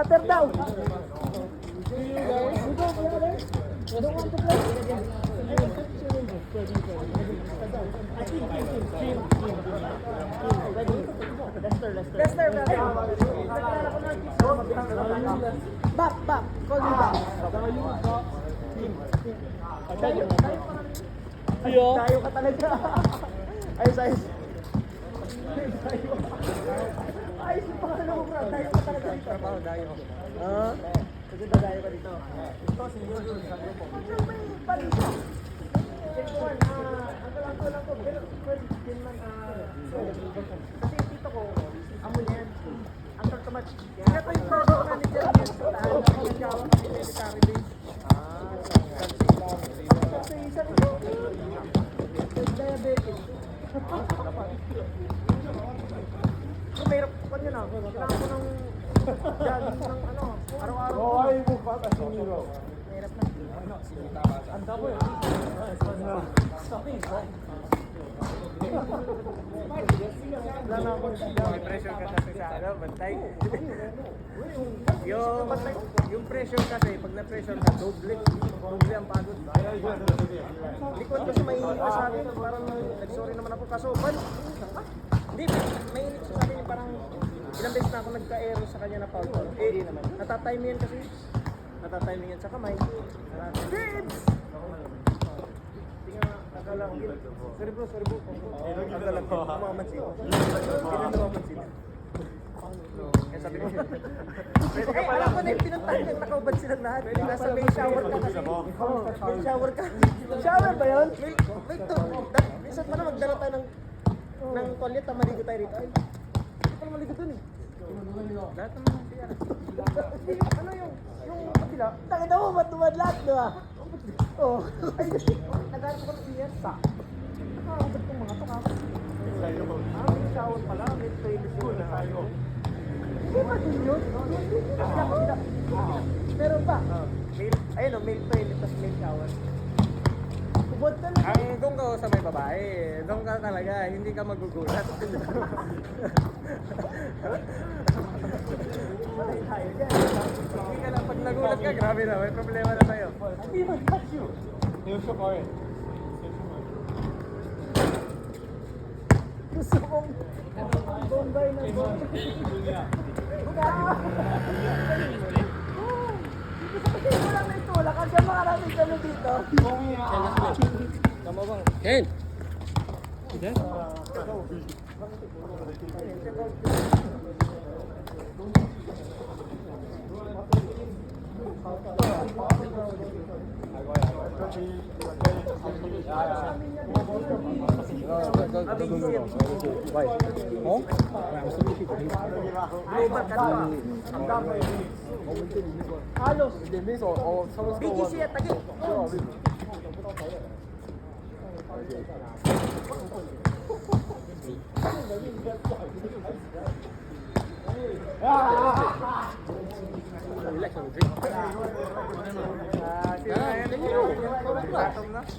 water daw. Do you guys? You don't want to play? Lester, brother. Back. Call me back. Tayo ka talaga. Ayos. Ayos yung pangalan mo, bro. Tayo ka talaga dito. Trabaho dayo. Kasi dadayo ka dito. Ito, sinyo sa grupo. May palisa. Second, ang lang ko. Pero, din man, kasi dito ko, amo yan. Ang tartamat. Kaya ko yung project manager niya sa tahan. Ako nagkawang sa military base. Sa isa ito. Diabetes. Mahirap pa yun ah. Kailangan ko ng jogging ng araw-araw. Oo, ay mo pa kasi niro. Mahirap na. Ang dabo yun. Wala na ako. May pressure ka kasi sa bantay. Yung pressure kasi, pag na-pressure ka, doble ang pagod. Hindi ko kasi mainit na sa akin. Parang nag-sorry naman ako. Kaso, hindi, mainit siya sa akin. Parang ilang beses na ako nagka-aero sa kanya na foul. Natatime yan kasi. Natatiming yan sa kamay. Babes! Tingnan nga, akala ko. Sorry bro. Akala ko. Mamamansin. Mamamansin. Kaya sabi niya. Alam ko na yung pinuntahan niya. Nakaubad silang lahat. Nasa may shower ka kasi. May shower ka. Shower ba yun? Wait to. Minsan pa na magdala tayo ng toilet na maligo tayo rito. Ay, hindi pala maligo dun eh. Lahat naman siya. Ano yung kabila? Takita mo, matuwad lahat, di ba? Oo. Ay, naghanap ko ng iyersa. Nakakabot kong mga to ka. May shower pala, may toilet yun. Hindi ba din yun? Meron pa? Ayun o, male toilet, tapos male shower. Kubod ka lang. Doon ka sa may babae. Doon ka talaga, hindi ka magugulat. Hindi ka na, pag nagulat ka, grabe na, may problema na tayo. Hindi ba touch you? Gusto kong bombay na bombay. Kasi wala na ito, wala kasi makarami kami dito. Tama bang? Ken! Halos. 서로 BGC at tagi.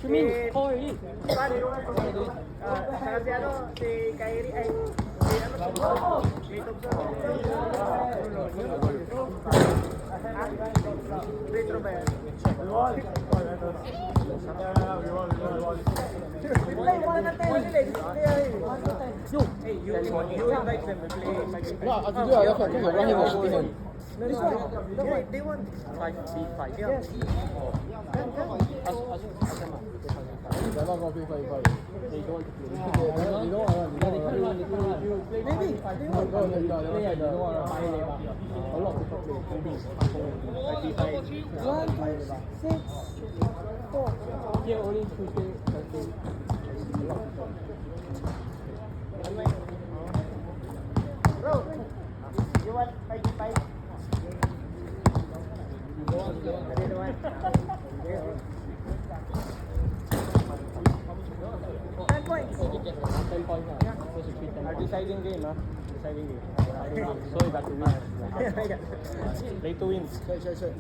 Chumin, Cory. Si ano, si Kyrie ay si ano, si Retro ba yan? Play, wala na tayo nila eh. Hey, you invite them to play. This one, they want 5v5. yes. Maybe. One, two, 6, 4. Here only Tuesday, Thursday. Bro, you want 5v5? I didn't want. 10 points. 10 points. Our deciding game, huh? Deciding game. So you got to win. Play to win. Sure.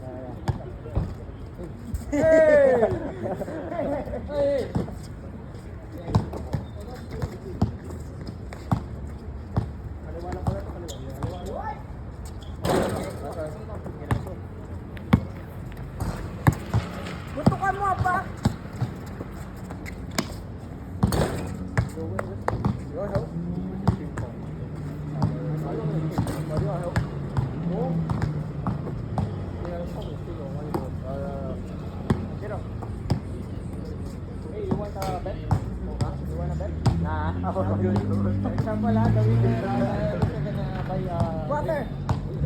Hey! Hey! Hawakan mo pa! You want help? Do you want help? No? Yeah, it's probably still on one more. Zero. Hey, you want a bet? You want a bet? Nah. Example the winner gonna buy Water!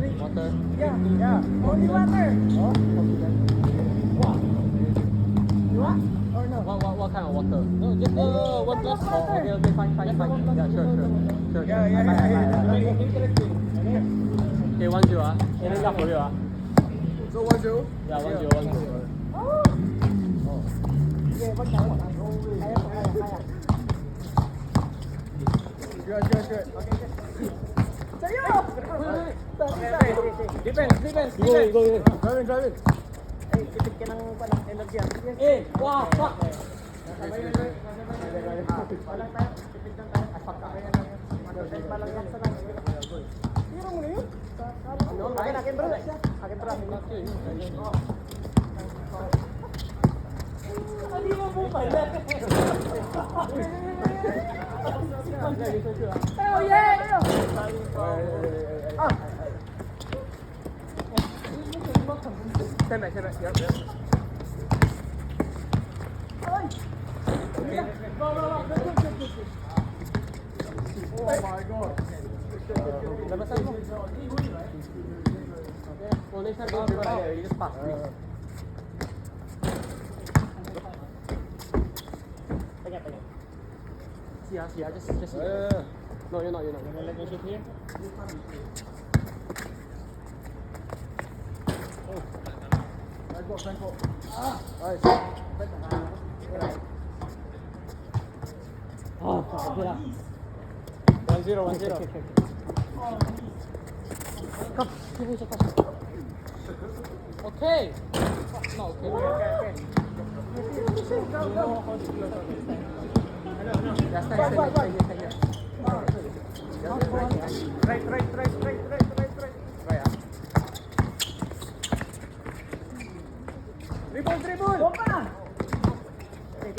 Drink! water. Yeah! Only water! Oh, You want? Or no? what kind of water? No, just one glass. Oh, okay, fine. Yeah, sure. Yeah. Okay, 1-0 ah. Ini dah for real ah. So 1-0? Yeah, 1-0. Sige, wag na. Kaya. Good. Sa'yo! Defense. Go. Drive in. Ay, tipid ka ng energy. Eh, wow, fuck. Walang tayo. Tipid lang tayo. Mag-defend pa lang yan sa lang. Tiro mo na yun. Akin bro. Akin bro. Hindi mo po pala. Oh yeah! Stand back. Yep. Oh my god. Labasan mo. Okay, well, next time don't go you just pass. See, just. No, you're not. Gonna let me shoot here. Franco. Nice. Oh, fuck, good. 1-0. Come, okay. No, okay. Yeah, stay here. Right. Dribble! Opa! Okay.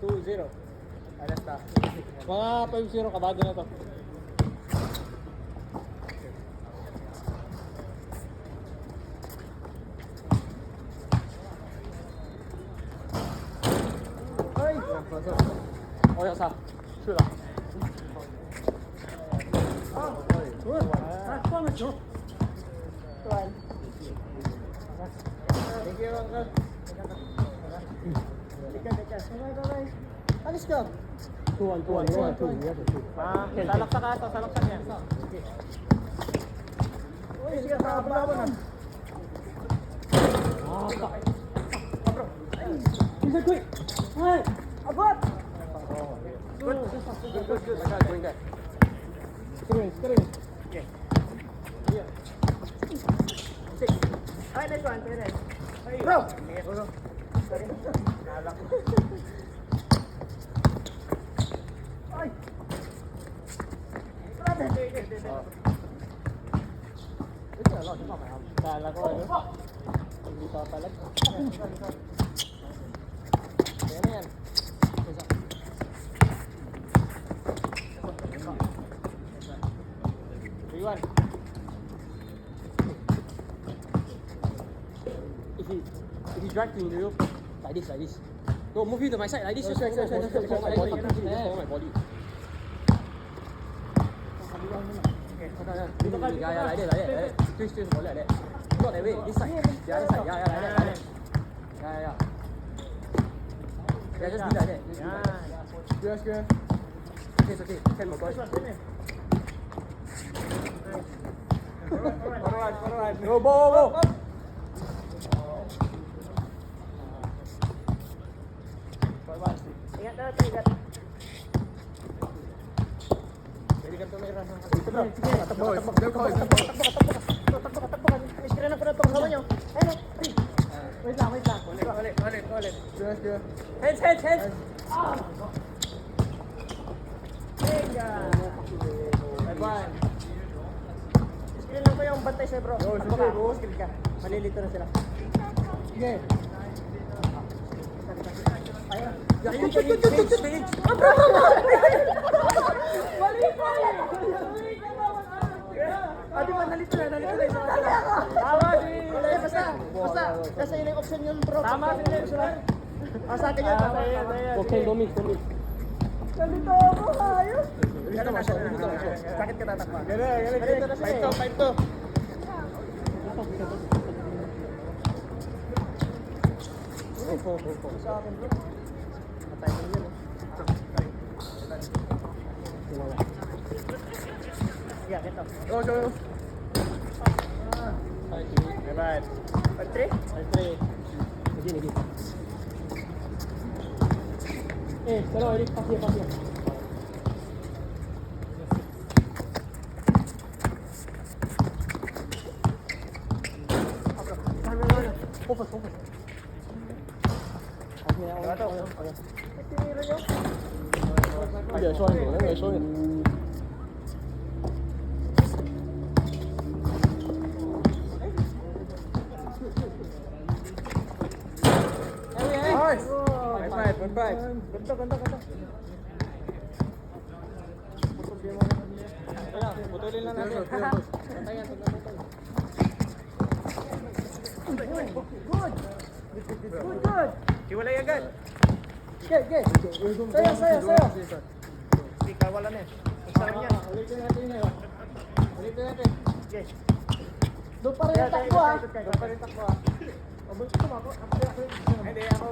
2-0. Mga 5-0 kabado na to. Oh, yes, shoot ah. Thank you, uncle. Alis ka. 2-1. Salaksak ka ito, salaksak yan. Uy, sige, laban na. Ay! Abot! Good. My God, going there. Screen. Ay, nice one. Bro! Ay! Brother! Kala ko ano? Hindi pa palag. Yan yan. Iwan. If he drag to you, like this. No, move you to my side, like this. Just follow my body. Follow my body. Yeah, like that. Twist, follow like that. Not that way, this side. The other side. Yeah, like that. Yeah. Yeah, just do like that. Good. It's okay. 10 more boys. Alright. Go. Ingat. Pwede ka tumira. Takbo. Iskrinan ko na itong kawan nyo. Ayun. Wait lang. Ulit. Good. Heads. Teka. Bye-bye. yung bantay sa'yo, bro. Yo, Ako sige, ka, bro. skill ka. Malilito na sila. Sige. Ayun. Shoot. Ah, bro! Mali pa yan! Ah, di ba, nalito na. Tama si... Basta, kasi yun yung option yun, bro. Tama si Nelson. Ah, sa akin yun. Okay, Domi. Nalito ako, ayos. Ganun na siya. Bakit ka tatakpa? Galing. Nalito na siya eh. Fight to. Sa akin, bro. Patay mo yun. Yeah, ito. Go. Bye-bye. 5-3? Lagi. Pero ulit pasya. Focus. Tinira nyo? Okay, sorry. Nice. Ganda. Putulin lang natin. Good. Hiwalay agad. Okay. Sayo. Ikaw, wala na eh. Isa lang yan. Ulitin natin. Okay. Doon pa rin yung takbo ah. Hindi, ako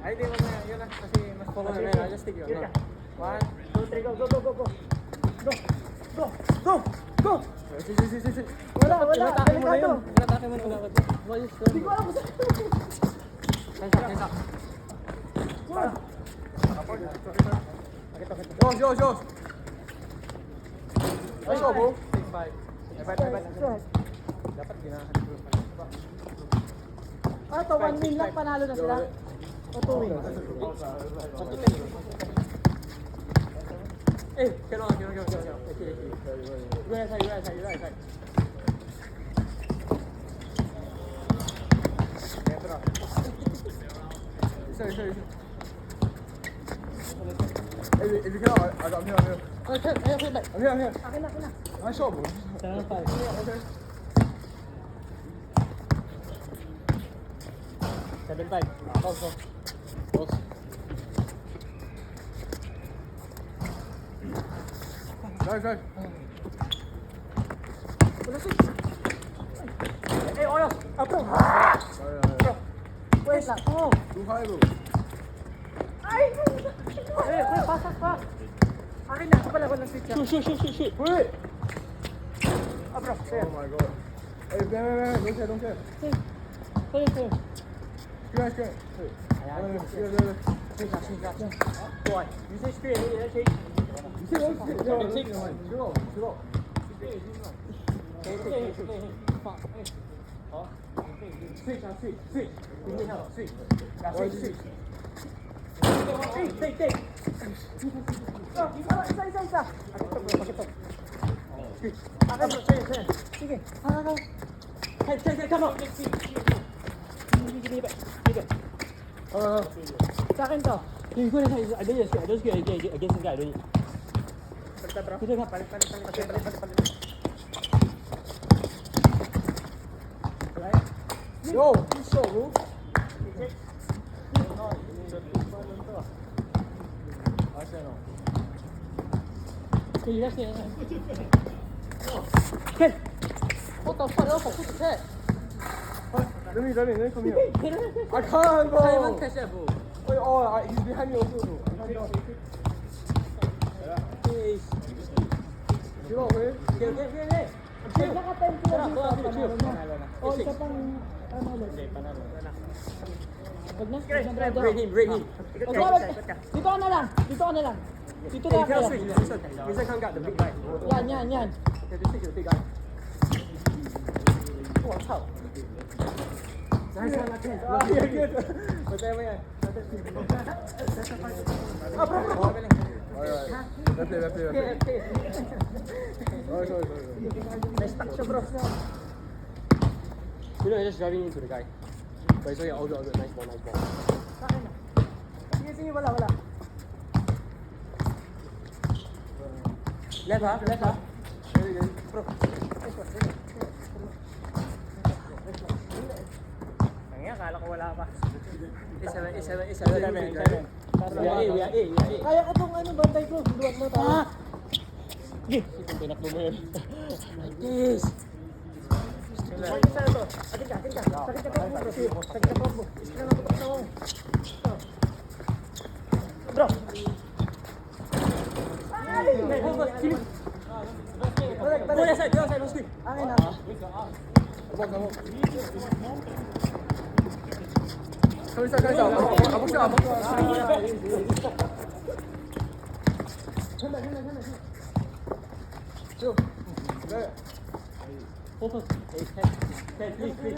ay, di wag na. Yun na. Kasi mas Follow me, man. I just take you. Sige ka. No. 1, 2, 3, go. Wala. Delikado. Inatake mo na agad. Hindi ko alam kung saan. Kaysa. Yo. Nice shot, bro. 5. Dapat ginahan ko. Ah, to 1 win lang, panalo na sila. O 2 win. Get on. Right side. Sorry. If you cannot, I'm here. I'm here. Akin na. Nice shot, bro. 7-5. Boss. Drive. Oyo. Bro. Wait lang. Too high, bro. Pasak pa. Akin na. Kapala, walang switch. Shoot. Wait. Bro. Oh my god. Hey, man. Don't care. Sige. Screen. Boy. You say screen. Change. Switch. Take. Isa. Pakito. Switch. Akin mo. Sige. Hey, come on. Give it. Sa akin to. I don't get against the guy. I don't need. Palit. Yo, good shot, bro. What the fuck? What the heck? Let me come here. I can't, bro. He's behind me also, bro. Chill out, man. Naka-10 sila dito. Panalo na. O, isa pang ano ulit. Wag na. Bring him. Dito ka na lang. Dito ka na lang. Switch. Listen, come got the big guy. Yan. Just take the big guy. Oh,操. Nice one, Akin. You're good. Patay mo yan. Alright. Left play. Sorry. Na-stuck siya, bro. You know, just driving into the guy. But it's okay, all good. Nice ball. Sa akin na. Sige, wala. Left ha? Bro. Kaya, akala ko wala pa. Isa. We are A. Kaya ko tong bantay ko. Duwag mo tayo. Tinakbo mo yun. Like this. Sakit sa ito. Sakit ka. Sakit ka po, bro. Iskra na ito. Bro. Ay! Go side, no screen. Akin na. Kalisa. Abok siya. Focus. Hey, please.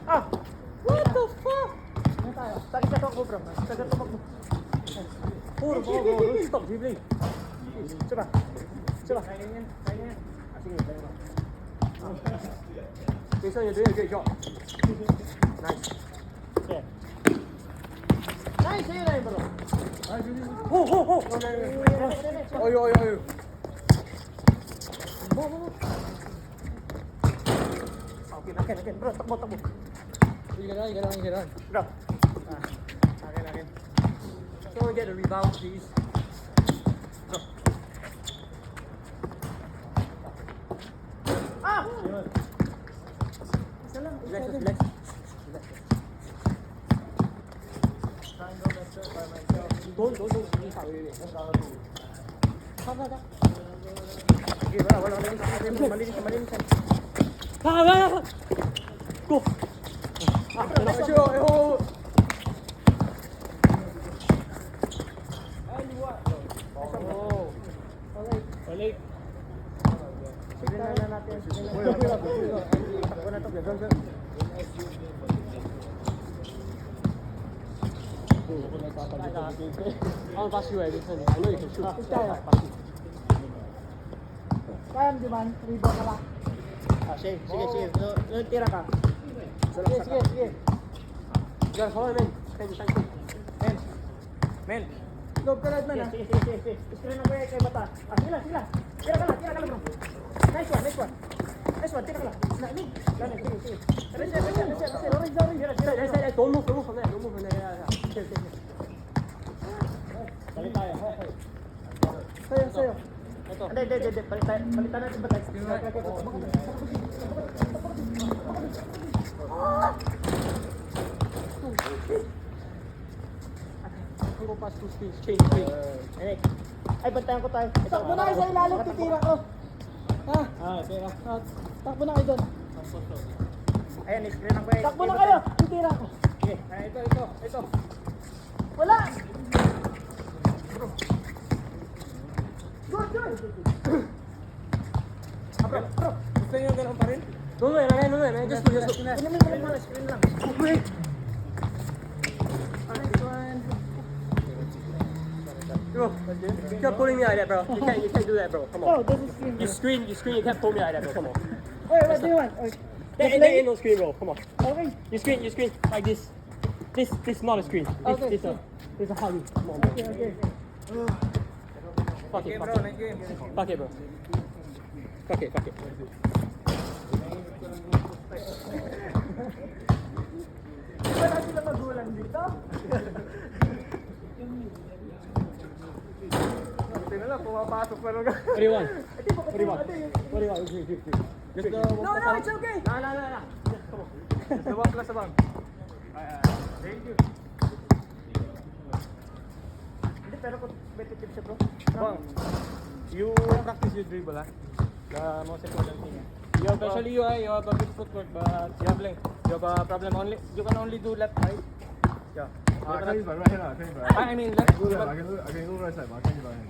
Ah! What the fuck? Sakit ka tumakbo, bro. Sakit tumakbo. Stop dribbling. Coba. Kaya yan. Sige, tayo. Jason, you're doing a great job. Nice. Nice, ayun na yun, bro. Ho. Oy. Akin. Bro, takbo. You get on. Bro. Akin. Someone get a rebound, please. Ah! Isa lang. Relax. Don't. Sige, wala. Malinis yan. Go. Balik. Signan na natin. Takbo na to. I'll pass you everything. I know you can shoot. Kaya, di ba? Rebound ka lang. Sige. Tira ka. Sige. You gotta follow him in. Men. Lob ka lang, man. Sige. Screen na ko kay Bata. Sila. Tira ka lang, bro. Nice one. Tira ka lang. Sige. Orange. Don't move from there. Yeah. Balik tayo. Sa'yo. Ito. Hindi. Palitan natin ba tayo? Go past two screens. Change. Ay, bantayan ko tayo. Takbo na kayo sa ilalim, titira ko. Ha? Tira. Takbo na kayo doon. Ayan, screen lang ko eh. Takbo na kayo, titira ko. Okay. Ito. Wala! Good! Bro. Gusto niyo ganun pa rin? No, man. Just go. Screen lang. Wait. Bro, you kept pulling me like that, bro. You can't do that, bro. Come Oh, on. this is screen. You screen. You kept pulling me like that, bro. Come on. Wait, what do you want? There ain't no screen, bro. Come on. Okay. You screen like this. This is not a screen. Okay. This a hug. Come on, bro. Okay. Fuck it, bro. Fuck it, bro. Fuck it. Wala sila magulang dito. Tingnan lang, pumapasok pa rin. What do you want? What do you want? Just No, it's okay. No. Come on. Sa bang. Thank you. Hindi, pero competitive siya, bro. Bang, you practice your dribble, ha? The most important thing. You have, especially you have a good footwork, but you have a problem only. You can only do left, right? Yeah. I can use my right hand. I mean left. I can go right side, but I can't use right hand.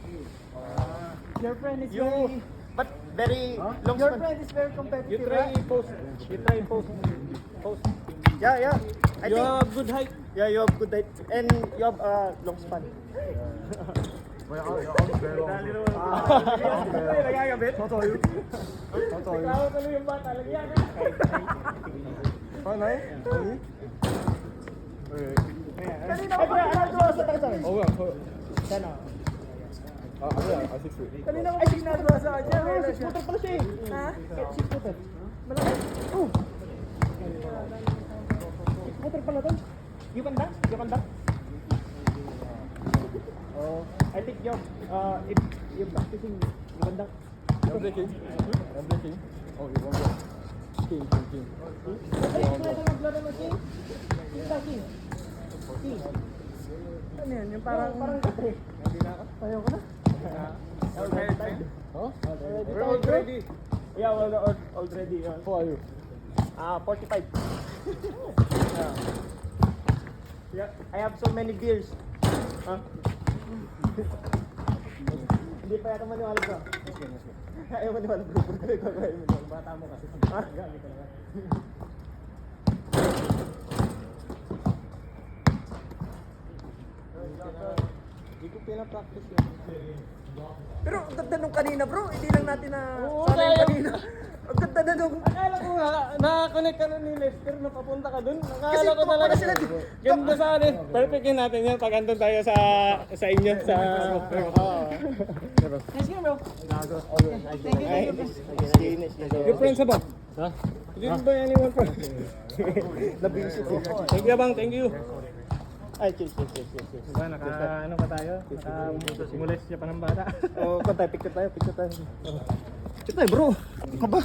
Your friend is You, very... but very long Your span. friend is very You competitive, try right? post. You try post. Yeah. You have good height. Yeah, you have good height. And you have long span. Well, your arms very long. Nagagabit? How tall are you? How tall are you? Ikaw tuloy yung bata. Lagyan na. 5'9"? Okay. Kanina ko ginagawa sa taas. Oh, yeah. Sana. Ano yan? 6 feet. Kanina ko ginagawa sa kanya. Six-footer pala siya eh. Ha? Six-footer. Malaki. Oh. Six-footer pala to. You can dunk? You can dunk? I think if you're practicing, you can dunk. I'm breaking. I'm breaking. Oh, you want to King. Ay, pwede maglaro ng king? King. Ano yan? Yung parang katre. Ayaw ko na. Huh? We're already. Yeah, well, already. Who are you? 45. Yeah, I have so many beers. Huh? Hindi pa yata maniwala bro. Ayaw maniwala bro. Bata mo kasi. Ha? Gamit ka naman. Hindi ko pinapractice yun. Pero ang ganda nung kanina bro. Hindi lang natin na Oo, sana yung sayang. kanina. Ang ganda na nung... Akala ko nga, nakakonect ka na ni Lester na papunta ka dun. Kasi Akala ko tumakbo talaga. na sila. Ganda sa akin. Perfectin natin yan pag andun tayo sa inyo. Sa... Nice game bro. Your friends ba? Ha? Did ba anyone from? Nabisi ko. Thank you bang, thank you. Ay, cheers. Diba, ano pa tayo? Naka-simulis siya pa ng bata. Oh, picture tayo. Picture tayo bro. Ano ka ba?